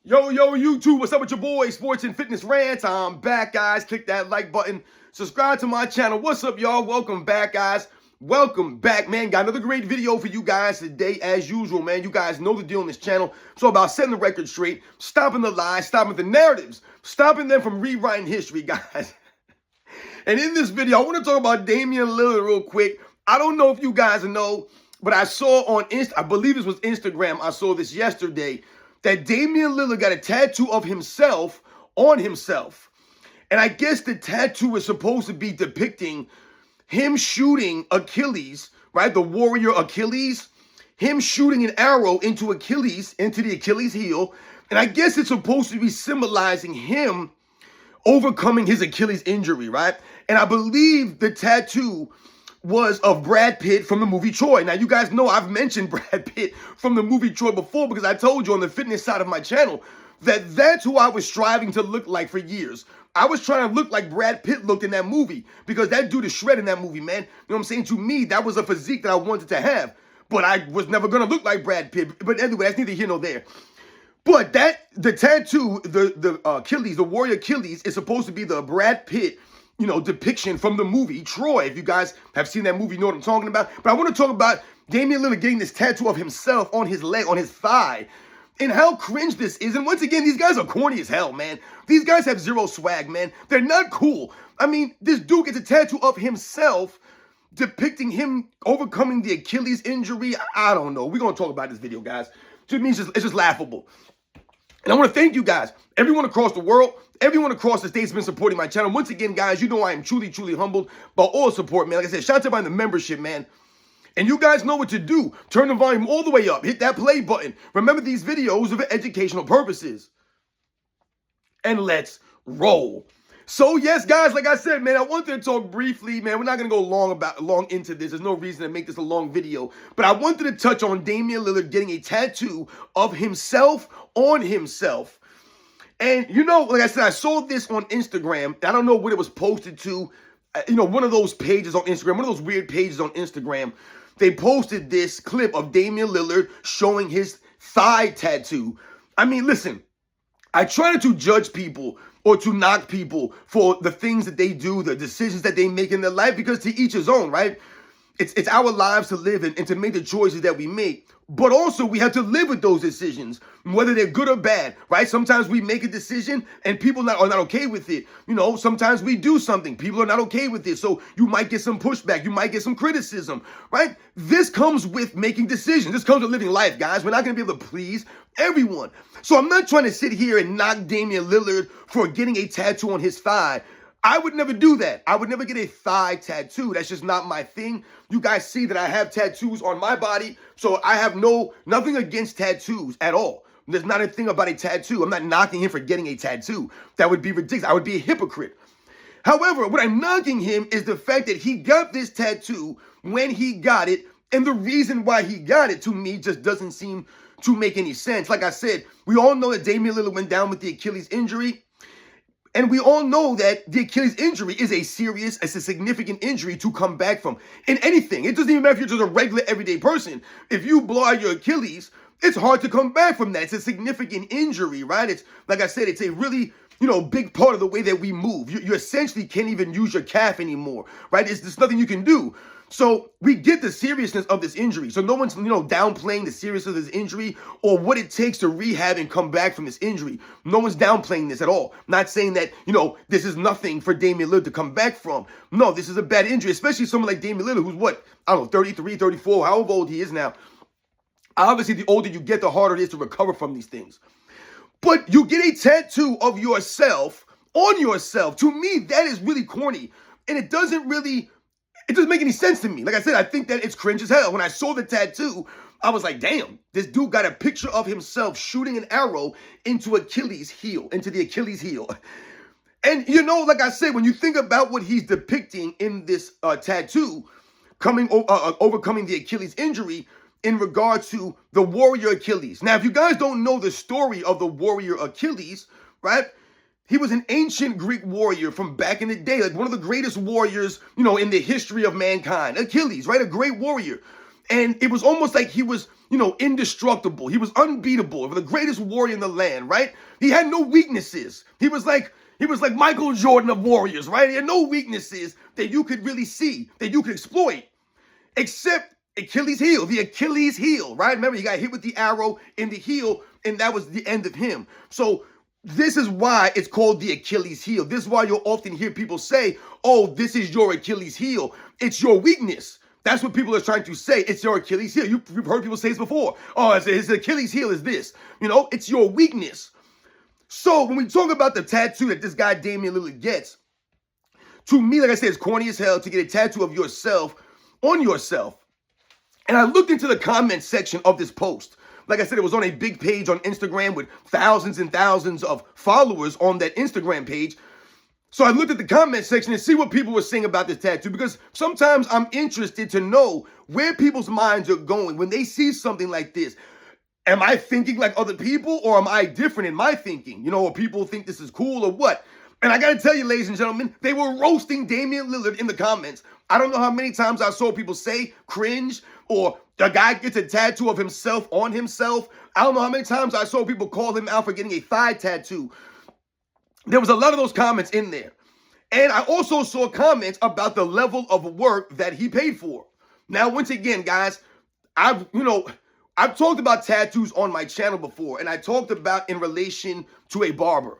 Yo, YouTube, what's up with your boy, Sports and Fitness Rants? I'm back, guys. Click that like button. Subscribe to my channel. What's up, y'all? Welcome back, guys. Welcome back, man. Got another great video for you guys today, as usual, man. You guys know the deal on this channel. It's all about setting the record straight, stopping the lies, stopping the narratives, stopping them from rewriting history, guys. And in this video, I want to talk about Damian Lillard real quick. I don't know if you guys know, but I saw on I believe this was Instagram. I saw this yesterday, that Damian Lillard got a tattoo of himself on himself. And I guess the tattoo is supposed to be depicting him shooting Achilles, right? The warrior Achilles, him shooting an arrow into the Achilles heel. And I guess it's supposed to be symbolizing him overcoming his Achilles injury, right? And I believe the tattoo was of Brad Pitt from the movie Troy. Now, you guys know I've mentioned Brad Pitt from the movie Troy before because I told you on the fitness side of my channel that that's who I was striving to look like for years. I was trying to look like Brad Pitt looked in that movie because that dude is shredded in that movie, man. You know what I'm saying? To me, that was a physique that I wanted to have, but I was never going to look like Brad Pitt. But anyway, that's neither here nor there. But the tattoo, the Achilles, the warrior Achilles, is supposed to be the Brad Pitt, depiction from the movie Troy. If you guys have seen that movie, you know what I'm talking about. But I want to talk about Damian Lillard getting this tattoo of himself on his leg, on his thigh, and how cringe this is. And once again, these guys are corny as hell, man. These guys have zero swag, man. They're not cool. I mean, this dude gets a tattoo of himself depicting him overcoming the Achilles injury. I don't know. We're going to talk about this video, guys. To me, it's just laughable. And I want to thank you guys, everyone across the world, everyone across the states has been supporting my channel. Once again, guys, you know I am truly, truly humbled by all support, man. Like I said, shout out to everybody in the membership, man. And you guys know what to do. Turn the volume all the way up. Hit that play button. Remember, these videos are for educational purposes. And let's roll. So, yes, guys, like I said, man, I wanted to talk briefly, man. We're not going to go long into this. There's no reason to make this a long video. But I wanted to touch on Damian Lillard getting a tattoo of himself on himself. And, like I said, I saw this on Instagram. I don't know what it was posted to. One of those pages on Instagram, one of those weird pages on Instagram. They posted this clip of Damian Lillard showing his thigh tattoo. I mean, listen, I try not to judge people or to knock people for the things that they do, the decisions that they make in their life, because to each his own, right? It's our lives to live in and to make the choices that we make. But also we have to live with those decisions, whether they're good or bad, right? Sometimes we make a decision and people are not okay with it. Sometimes we do something, people are not okay with it. So you might get some pushback, you might get some criticism, right? This comes with making decisions. This comes with living life, guys. We're not going to be able to please everyone. So I'm not trying to sit here and knock Damian Lillard for getting a tattoo on his thigh. I would never do that. I would never get a thigh tattoo. That's just not my thing. You guys see that I have tattoos on my body, so I have nothing against tattoos at all. There's not a thing about a tattoo. I'm not knocking him for getting a tattoo. That would be ridiculous. I would be a hypocrite. However, what I'm knocking him is the fact that he got this tattoo when he got it, and the reason why he got it, to me, just doesn't seem to make any sense. Like I said, we all know that Damian Lillard went down with the Achilles injury. And we all know that the Achilles injury is a significant injury to come back from in anything. It doesn't even matter if you're just a regular everyday person. If you blow out your Achilles, it's hard to come back from that. It's a significant injury, right? It's, like I said, it's a really, big part of the way that we move. You essentially can't even use your calf anymore, right? There's nothing you can do. So we get the seriousness of this injury. So no one's, downplaying the seriousness of this injury or what it takes to rehab and come back from this injury. No one's downplaying this at all. Not saying that, this is nothing for Damian Lillard to come back from. No, this is a bad injury, especially someone like Damian Lillard, who's what? I don't know, 33, 34, however old he is now. Obviously, the older you get, the harder it is to recover from these things. But you get a tattoo of yourself on yourself. To me, that is really corny. And it doesn't make any sense to me. Like I said, I think that it's cringe as hell. When I saw the tattoo, I was like, damn, this dude got a picture of himself shooting an arrow into the Achilles heel. And, like I said, when you think about what he's depicting in this tattoo, overcoming the Achilles injury in regard to the warrior Achilles. Now, if you guys don't know the story of the warrior Achilles, right? He was an ancient Greek warrior from back in the day, like one of the greatest warriors, in the history of mankind. Achilles, right? A great warrior. And it was almost like he was, indestructible. He was unbeatable, the greatest warrior in the land, right? He had no weaknesses. He was like Michael Jordan of Warriors, right? He had no weaknesses that you could really see, that you could exploit, except Achilles' heel, the Achilles' heel, right? Remember, he got hit with the arrow in the heel, and that was the end of him. So this is why it's called the Achilles' heel. This is why you'll often hear people say, oh, this is your Achilles' heel. It's your weakness. That's what people are trying to say. It's your Achilles' heel. You've heard people say this before. Oh, his Achilles' heel is this. It's your weakness. So when we talk about the tattoo that this guy Damian Lillard gets, to me, like I said, it's corny as hell to get a tattoo of yourself on yourself. And I looked into the comment section of this post. Like I said, it was on a big page on Instagram with thousands and thousands of followers on that Instagram page. So I looked at the comment section and see what people were saying about this tattoo, because sometimes I'm interested to know where people's minds are going when they see something like this. Am I thinking like other people, or am I different in my thinking? Or people think this is cool or what? And I got to tell you, ladies and gentlemen, they were roasting Damian Lillard in the comments. I don't know how many times I saw people say cringe, or the guy gets a tattoo of himself on himself. I don't know how many times I saw people call him out for getting a thigh tattoo. There was a lot of those comments in there. And I also saw comments about the level of work that he paid for. Now, once again, guys, I've talked about tattoos on my channel before, and I talked about in relation to a barber,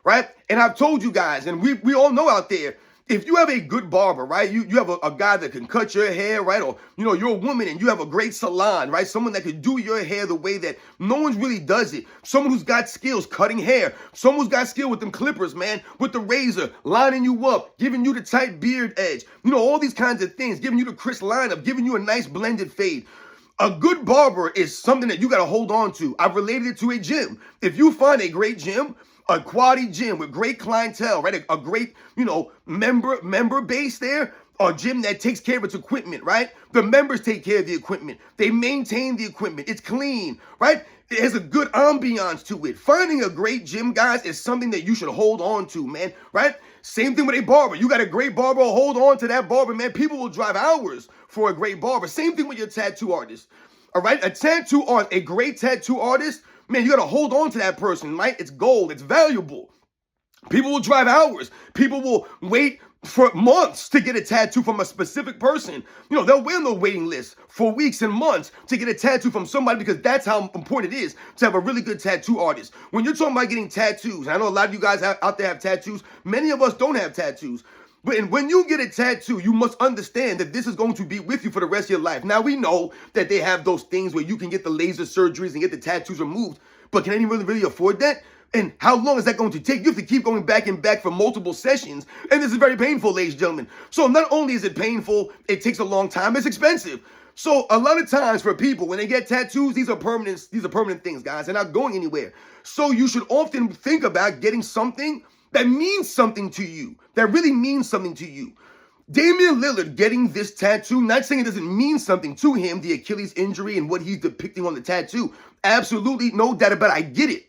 right? And I've told you guys, and we all know out there, if you have a good barber, right? You have a guy that can cut your hair, right? Or, you're a woman and you have a great salon, right? Someone that can do your hair the way that no one really does it. Someone who's got skills cutting hair. Someone who's got skill with them clippers, man, with the razor, lining you up, giving you the tight beard edge. All these kinds of things, giving you the crisp lineup, giving you a nice blended fade. A good barber is something that you got to hold on to. I've related it to a gym. If you find a great gym, a quality gym with great clientele, right? A great, member base there, a gym that takes care of its equipment, right? The members take care of the equipment. They maintain the equipment. It's clean, right? It has a good ambiance to it. Finding a great gym, guys, is something that you should hold on to, man, right? Same thing with a barber. You got a great barber, hold on to that barber, man. People will drive hours for a great barber. Same thing with your tattoo artist, all right? A great tattoo artist, man, you got to hold on to that person, right? It's gold. It's valuable. People will drive hours. People will wait for months to get a tattoo from a specific person. They'll wait on the waiting list for weeks and months to get a tattoo from somebody, because that's how important it is to have a really good tattoo artist. When you're talking about getting tattoos, I know a lot of you guys out there have tattoos. Many of us don't have tattoos. But when you get a tattoo, you must understand that this is going to be with you for the rest of your life. Now, we know that they have those things where you can get the laser surgeries and get the tattoos removed. But can anyone really afford that? And how long is that going to take? You have to keep going back and back for multiple sessions. And this is very painful, ladies and gentlemen. So not only is it painful, it takes a long time, it's expensive. So a lot of times for people, when they get tattoos, these are permanent things, guys. They're not going anywhere. So you should often think about getting something that means something to you, that really means something to you. Damian Lillard getting this tattoo, not saying it doesn't mean something to him, the Achilles injury and what he's depicting on the tattoo. Absolutely, no doubt about it. I get it.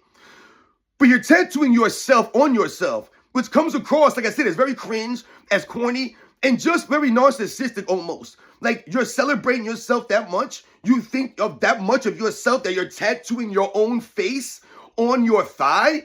But you're tattooing yourself on yourself, which comes across, like I said, as very cringe, as corny, and just very narcissistic almost. Like, you're celebrating yourself that much. You think of that much of yourself that you're tattooing your own face on your thigh.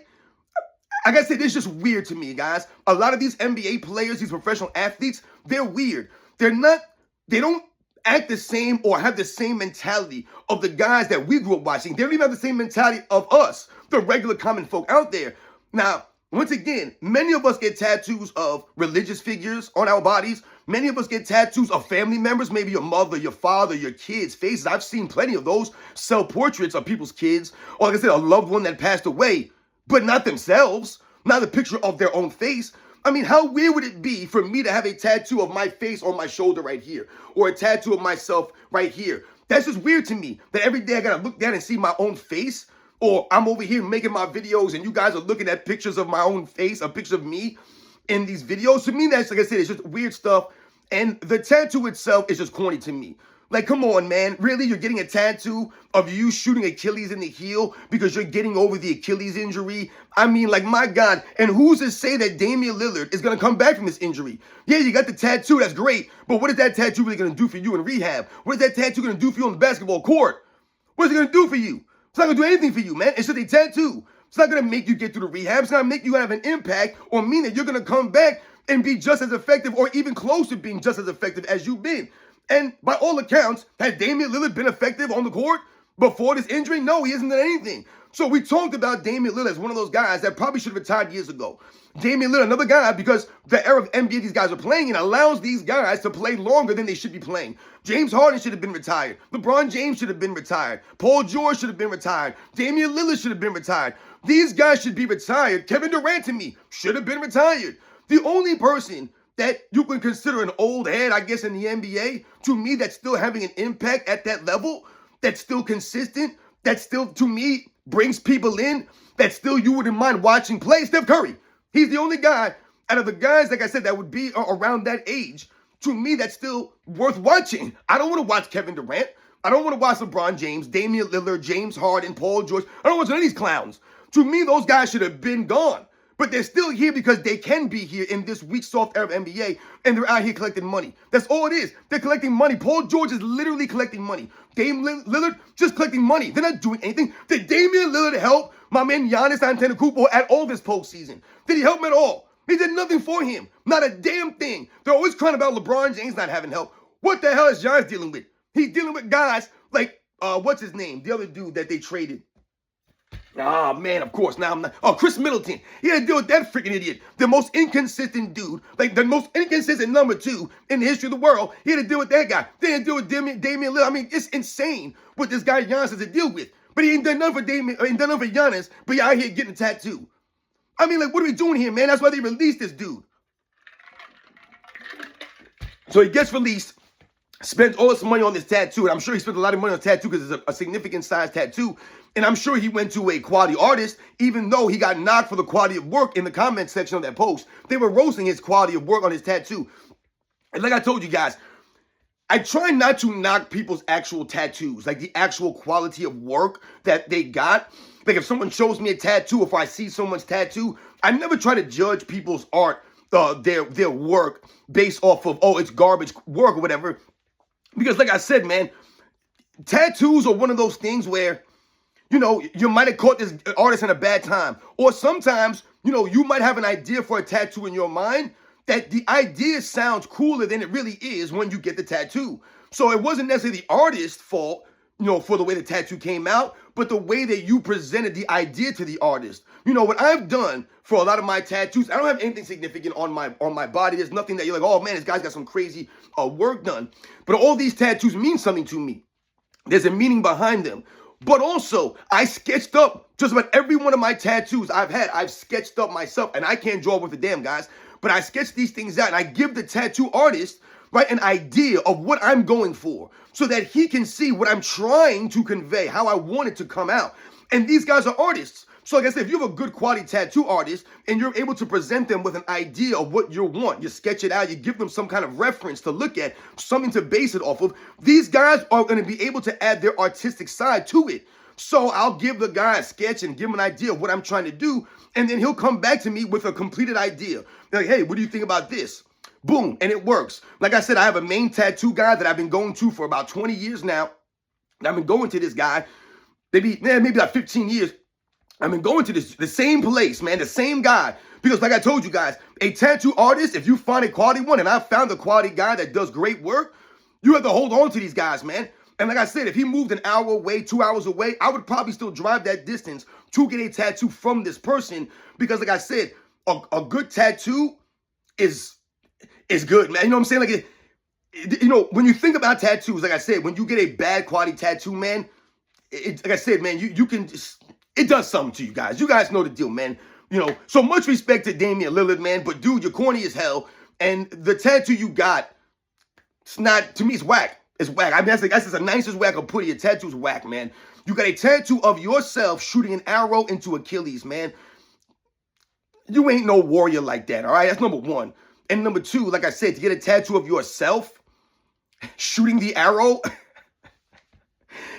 Like I said, it's just weird to me, guys. A lot of these NBA players, these professional athletes, they're weird. They don't act the same or have the same mentality of the guys that we grew up watching. They don't even have the same mentality of us, the regular common folk out there. Now, once again, many of us get tattoos of religious figures on our bodies. Many of us get tattoos of family members, maybe your mother, your father, your kids' faces. I've seen plenty of those self-portraits of people's kids, or like I said, a loved one that passed away, but not themselves, not a picture of their own face. I mean, how weird would it be for me to have a tattoo of my face on my shoulder right here, or a tattoo of myself right here? That's just weird to me, that every day I gotta look down and see my own face, or I'm over here making my videos and you guys are looking at pictures of my own face, a picture of me in these videos. To me, that's, like I said, it's just weird stuff. And the tattoo itself is just corny to me. Like, come on, man. Really? You're getting a tattoo of you shooting Achilles in the heel because you're getting over the Achilles injury? I mean, like, my God. And who's to say that Damian Lillard is going to come back from this injury? Yeah, you got the tattoo. That's great. But what is that tattoo really going to do for you in rehab? What is that tattoo going to do for you on the basketball court? What is it going to do for you? It's not going to do anything for you, man. It's just a tattoo. It's not going to make you get through the rehab. It's not going to make you have an impact or mean that you're going to come back and be just as effective or even close to being just as effective as you've been. And by all accounts, has Damian Lillard been effective on the court before this injury? No, he hasn't done anything. So we talked about Damian Lillard as one of those guys that probably should have retired years ago. Damian Lillard, another guy, because the era of NBA these guys are playing in allows these guys to play longer than they should be playing. James Harden should have been retired. LeBron James should have been retired. Paul George should have been retired. Damian Lillard should have been retired. These guys should be retired. Kevin Durant, to me, should have been retired. The only person that you can consider an old head, I guess, in the NBA, to me, that's still having an impact at that level, that's still consistent, that still, to me, brings people in, that still you wouldn't mind watching play, Steph Curry. He's the only guy out of the guys, like I said, that would be around that age, to me, that's still worth watching. I don't want to watch Kevin Durant. I don't want to watch LeBron James, Damian Lillard, James Harden, Paul George. I don't want none of these clowns. To me, those guys should have been gone. But they're still here because they can be here in this weak, soft era of NBA, and they're out here collecting money. That's all it is. They're collecting money. Paul George is literally collecting money. Damian Lillard just collecting money. They're not doing anything. Did Damian Lillard help my man Giannis Antetokounmpo at all this postseason? Did he help him at all? He did nothing for him. Not a damn thing. They're always crying about LeBron James not having help. What the hell is Giannis dealing with? He's dealing with guys like, what's his name? The other dude that they traded. Ah, man, of course. Now I'm not. Oh, Chris Middleton. He had to deal with that freaking idiot. The most inconsistent dude. Like, the most inconsistent number 2 in the history of the world. He had to deal with that guy. They had to deal with Damian Lillard. I mean, it's insane what this guy Giannis has to deal with. But he ain't done nothing for Damian, ain't done nothing for Giannis, but he out here getting a tattoo. I mean, like, what are we doing here, man? That's why they released this dude. So he gets released. Spent all this money on this tattoo, and I'm sure he spent a lot of money on the tattoo because it's a significant size tattoo. And I'm sure he went to a quality artist, even though he got knocked for the quality of work in the comment section of that post. They were roasting his quality of work on his tattoo. And like I told you guys, I try not to knock people's actual tattoos, like the actual quality of work that they got. Like if someone shows me a tattoo, if I see someone's tattoo, I never try to judge people's art, their work based off of, oh, it's garbage work or whatever. Because like I said, man, tattoos are one of those things where, you know, you might have caught this artist in a bad time. Or sometimes, you know, you might have an idea for a tattoo in your mind that the idea sounds cooler than it really is when you get the tattoo. So it wasn't necessarily the artist's fault, you know, for the way the tattoo came out, but the way that you presented the idea to the artist. You know, what I've done for a lot of my tattoos, I don't have anything significant on my body. There's nothing that you're like, oh man, this guy's got some crazy work done. But all these tattoos mean something to me. There's a meaning behind them. But also, I sketched up just about every one of my tattoos I've had. I've sketched up myself, and I can't draw with a damn, guys. But I sketch these things out, and I give the tattoo artist, right, an idea of what I'm going for so that he can see what I'm trying to convey, how I want it to come out. And these guys are artists. So like I said, if you have a good quality tattoo artist and you're able to present them with an idea of what you want, you sketch it out, you give them some kind of reference to look at, something to base it off of, these guys are going to be able to add their artistic side to it. So I'll give the guy a sketch and give him an idea of what I'm trying to do, and then he'll come back to me with a completed idea. Like, hey, what do you think about this? Boom, and it works. Like I said, I have a main tattoo guy that I've been going to for about 20 years now. And I've been going to this guy, maybe like 15 years. I've been going to the same place, man, the same guy. Because like I told you guys, a tattoo artist, if you find a quality one, and I found a quality guy that does great work, you have to hold on to these guys, man. And like I said, if he moved an hour away, 2 hours away, I would probably still drive that distance to get a tattoo from this person. Because like I said, a good tattoo is good, man. You know what I'm saying? Like, you know, when you think about tattoos, like I said, when you get a bad quality tattoo, man, like I said, man, you can just... It does something to you guys. You guys know the deal, man. You know, so much respect to Damian Lillard, man. But, dude, you're corny as hell. And the tattoo you got, it's not, to me, it's whack. It's whack. I mean, that's the nicest way I could put it. Your tattoo's whack, man. You got a tattoo of yourself shooting an arrow into Achilles, man. You ain't no warrior like that, all right? That's number one. And number two, like I said, to get a tattoo of yourself, Shooting the arrow.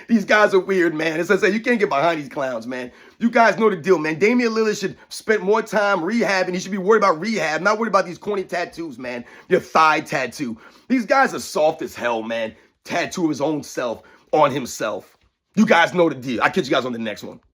These guys are weird, man. As I say, you can't get behind these clowns, man. You guys know the deal, man. Damian Lillard should spend more time rehabbing. He should be worried about rehab, not worried about these corny tattoos, man. Your thigh tattoo. These guys are soft as hell, man. Tattoo of his own self on himself. You guys know the deal. I'll catch you guys on the next one.